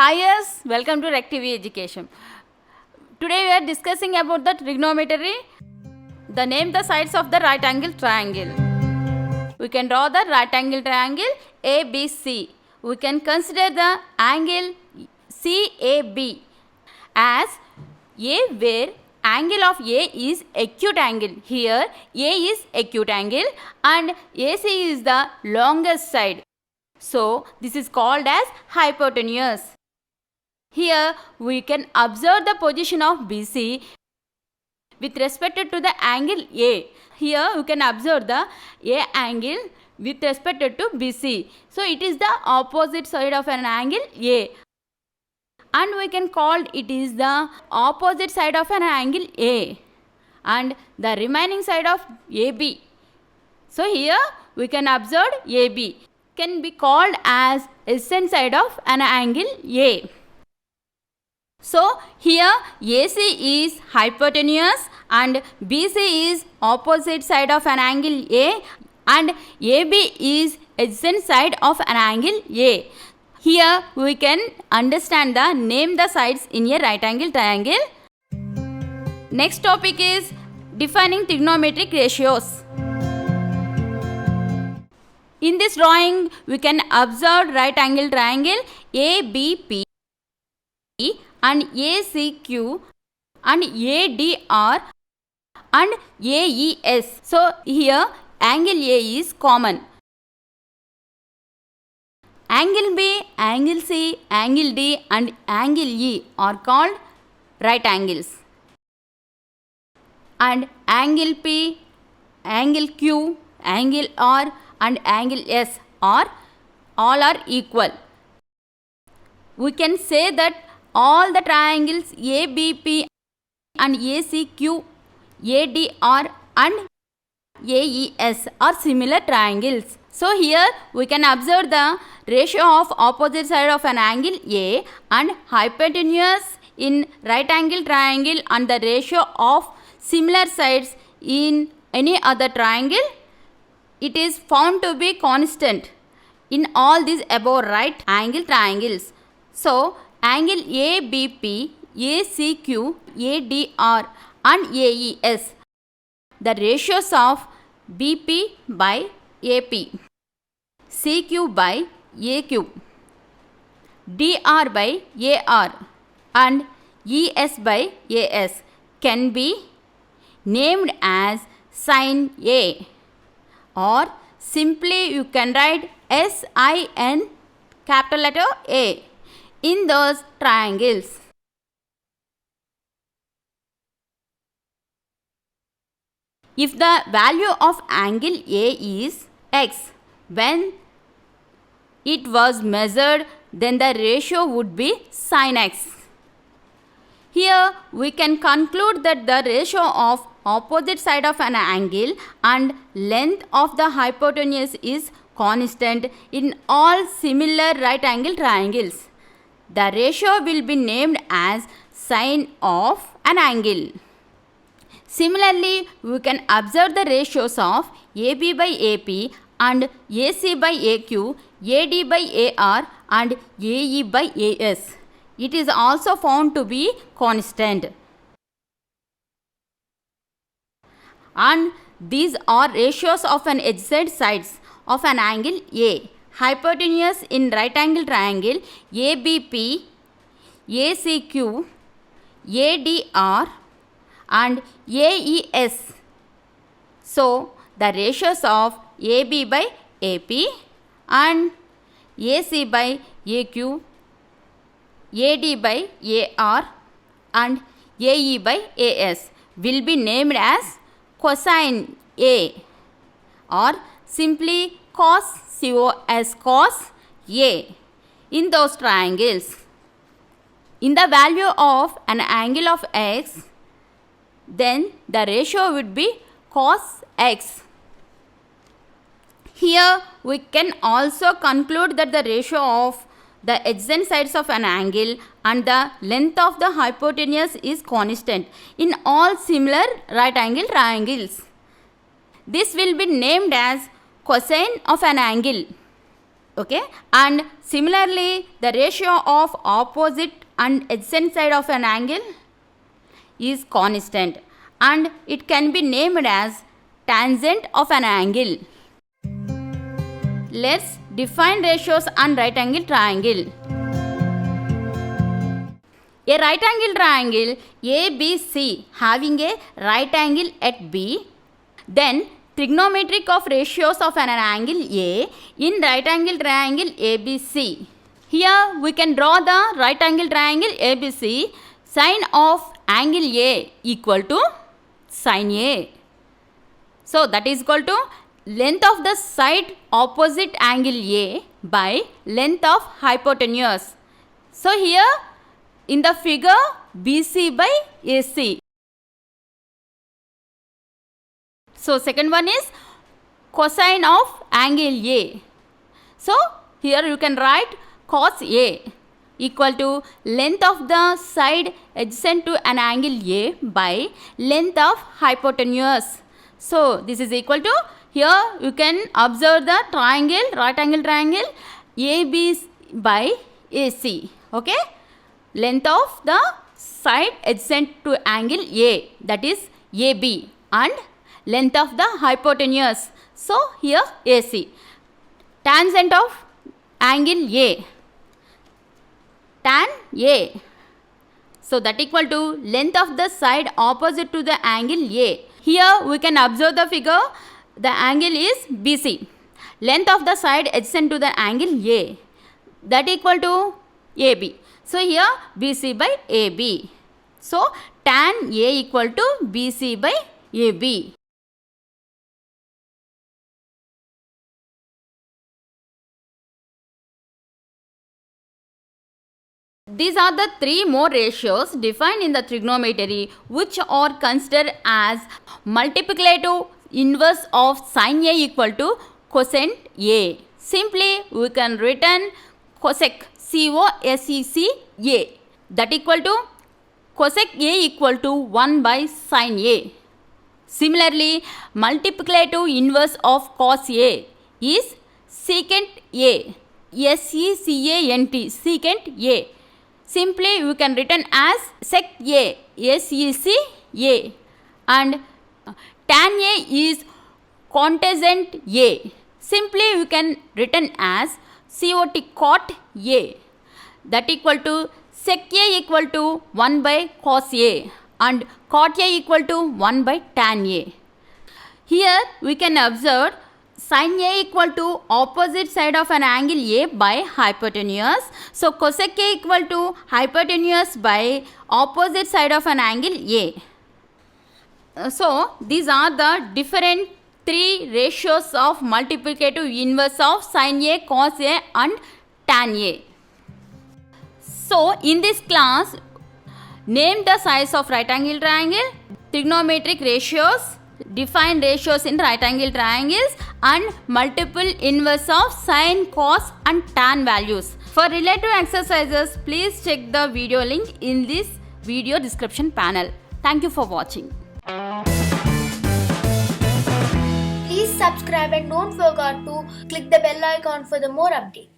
Hi, welcome to RecTV Education. Today we are discussing about the trigonometry. Name the sides of the right angle triangle. We can draw the right angle triangle ABC. We can consider the angle CAB as A, where angle of A is acute angle. Here A is acute angle and AC is the longest side. So this is called as hypotenuse. Here we can observe the position of BC with respect to the angle A. Here we can observe the A angle with respect to BC. So it is the opposite side of an angle A. And we can call it is the opposite side of an angle A. And the remaining side of AB. So here we can observe AB can be called as ascent side of an angle A. So here AC is hypotenuse and BC is opposite side of an angle A and AB is adjacent side of an angle A. Here we can understand the name the sides in a right angle triangle. Next topic is defining trigonometric ratios. In this drawing we can observe right angle triangle ABP and ACQ and ADR and AES. So here angle A is common. Angle B, angle C, angle D and angle E are called right angles. And angle P, angle Q, angle R and angle S all are equal. We can say that all the triangles ABP and ACQ, ADR and AES are similar triangles. So here we can observe the ratio of opposite side of an angle A and hypotenuse in right angle triangle and the ratio of similar sides in any other triangle. It is found to be constant in all these above right angle triangles. So angle ABP, ACQ, ADR and AES, the ratios of BP by AP, CQ by AQ, DR by AR and ES by AS can be named as sin A, or simply you can write SIN capital letter A in those triangles. If the value of angle A is x when it was measured, then the ratio would be sin x. Here we can conclude that the ratio of opposite side of an angle and length of the hypotenuse is constant in all similar right angle triangles. The ratio will be named as sin of an angle. Similarly, we can observe the ratios of AB by AP and AC by AQ, AD by AR and AE by AS. It is also found to be constant. And these are ratios of an adjacent sides of an angle A. Hypotenuse in right angle triangle ABP, ACQ, ADR and AES. So the ratios of AB by AP and AC by AQ, AD by AR and AE by AS will be named as cosine A or simply cos A in those triangles. In the value of an angle of x, then the ratio would be cos x. Here we can also conclude that the ratio of the adjacent sides of an angle and the length of the hypotenuse is constant in all similar right angle triangles. This will be named as cosine of an angle. Okay, and similarly the ratio of opposite and adjacent side of an angle is constant and it can be named as tangent of an angle. Let's define ratios on right angle triangle. A right angle triangle ABC having a right angle at B, then trigonometric of ratios of an angle A in right angle triangle ABC. Here we can draw the right angle triangle ABC. Sine of angle A equal to sine A. So that is equal to length of the side opposite angle A by length of hypotenuse. So here in the figure BC by AC. So second one is cosine of angle A. So here you can write cos A equal to length of the side adjacent to an angle A by length of hypotenuse. So this is equal to, here you can observe the triangle, right angle triangle AB by AC. Okay, length of the side adjacent to angle A, that is AB, and length of the hypotenuse. So here AC. Tangent of angle A, tan A. So that equal to length of the side opposite to the angle A. Here we can observe the figure, the angle is BC. Length of the side adjacent to the angle A, that equal to AB. So here BC by AB. So tan A equal to BC by AB. These are the three more ratios defined in the trigonometry which are considered as multiplicative inverse of sin A equal to cosecant A. Simply we can written cosec, C-O-S-E-C A, that equal to cosec A equal to 1 by sin A. Similarly, multiplicative inverse of cos A is secant A, S-E-C-A-N-T, secant A. Simply we can written as sec A, S-E-C-A, and tan A is cotangent A. Simply we can written as COT cot A, that equal to sec A equal to 1 by cos A and cot A equal to 1 by tan A. Here we can observe sin A equal to opposite side of an angle A by hypotenuse. So cosec A equal to hypotenuse by opposite side of an angle A. So these are the different three ratios of multiplicative inverse of sin A, cos A and tan A. So in this class, name the sides of right angle triangle, trigonometric ratios, define ratios in right angle triangles, and multiple inverse of sin, cos and tan values. For related exercises, please check the video link in this video description panel. Thank you for watching. Please subscribe and don't forget to click the bell icon for the more updates.